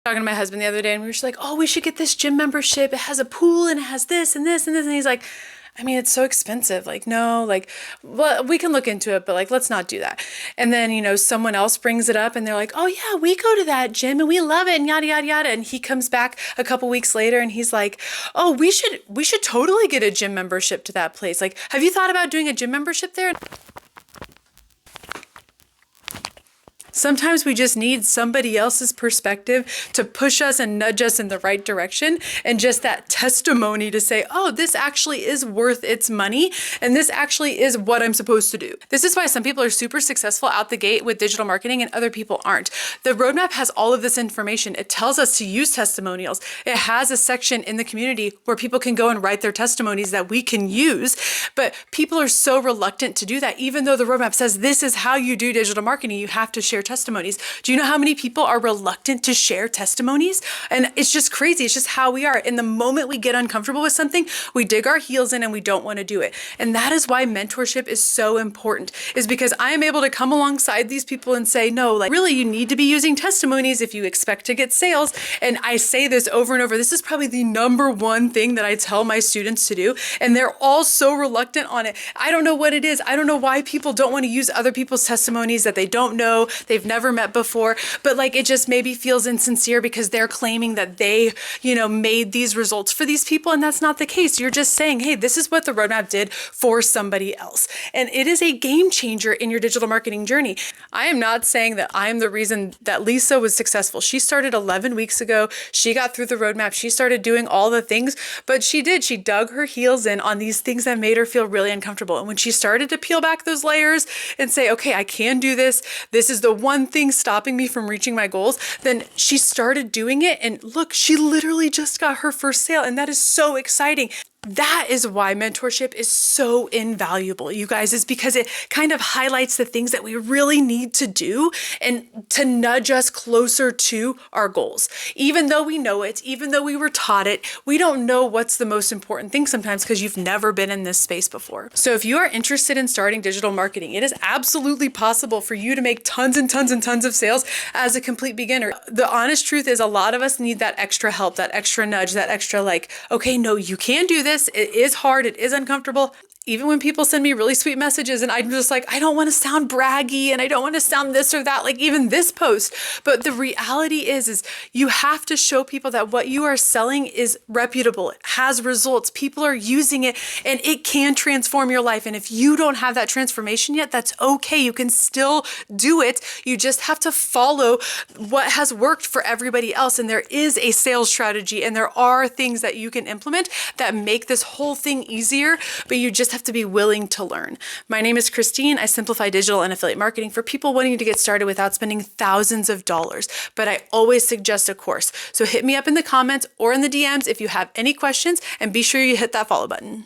talking to my husband the other day and we were just like, oh, we should get this gym membership. It has a pool and it has this and this and this. And he's like, I mean, it's so expensive. Like, no, like, well, we can look into it, but like, let's not do that. And then, someone else brings it up and they're like, oh yeah, we go to that gym and we love it and yada, yada, yada. And he comes back a couple weeks later and he's like, oh, we should totally get a gym membership to that place. Like, have you thought about doing a gym membership there? Sometimes we just need somebody else's perspective to push us and nudge us in the right direction. And just that testimony to say, oh, this actually is worth its money. And this actually is what I'm supposed to do. This is why some people are super successful out the gate with digital marketing and other people aren't. The roadmap has all of this information. It tells us to use testimonials. It has a section in the community where people can go and write their testimonies that we can use. But people are so reluctant to do that. Even though the roadmap says this is how you do digital marketing, you have to share testimonies. Do you know how many people are reluctant to share testimonies? And it's just crazy. It's just how we are. In the moment we get uncomfortable with something, we dig our heels in and we don't want to do it. And that is why mentorship is so important, is because I am able to come alongside these people and say, no, like really, you need to be using testimonies if you expect to get sales. And I say this over and over. This is probably the number one thing that I tell my students to do. And they're all so reluctant on it. I don't know what it is. I don't know why people don't want to use other people's testimonies that they don't know, they've never met before, but like it just maybe feels insincere because they're claiming that they, made these results for these people. And that's not the case. You're just saying, hey, this is what the roadmap did for somebody else. And it is a game changer in your digital marketing journey. I am not saying that I am the reason that Lisa was successful. She started 11 weeks ago. She got through the roadmap. She started doing all the things, but she dug her heels in on these things that made her feel really uncomfortable. And when she started to peel back those layers and say, okay, I can do this. This is the one thing stopping me from reaching my goals. Then she started doing it. And look, she literally just got her first sale. And that is so exciting. That is why mentorship is so invaluable, you guys, is because it kind of highlights the things that we really need to do and to nudge us closer to our goals. Even though we know it, even though we were taught it, we don't know what's the most important thing sometimes because you've never been in this space before. So if you are interested in starting digital marketing, it is absolutely possible for you to make tons and tons and tons of sales as a complete beginner. The honest truth is a lot of us need that extra help, that extra nudge, that extra like, okay, no, you can do this. It is hard. It is uncomfortable. Even when people send me really sweet messages and I'm just like, I don't want to sound braggy and I don't want to sound this or that, like even this post. But the reality is you have to show people that what you are selling is reputable. It has results. People are using it and it can transform your life. And if you don't have that transformation yet, that's okay. You can still do it. You just have to follow what has worked for everybody else. And there is a sales strategy and there are things that you can implement that make this whole thing easier, but you just have to be willing to learn. My name is Christine. I simplify digital and affiliate marketing for people wanting to get started without spending thousands of dollars, but I always suggest a course. So hit me up in the comments or in the DMs if you have any questions and be sure you hit that follow button.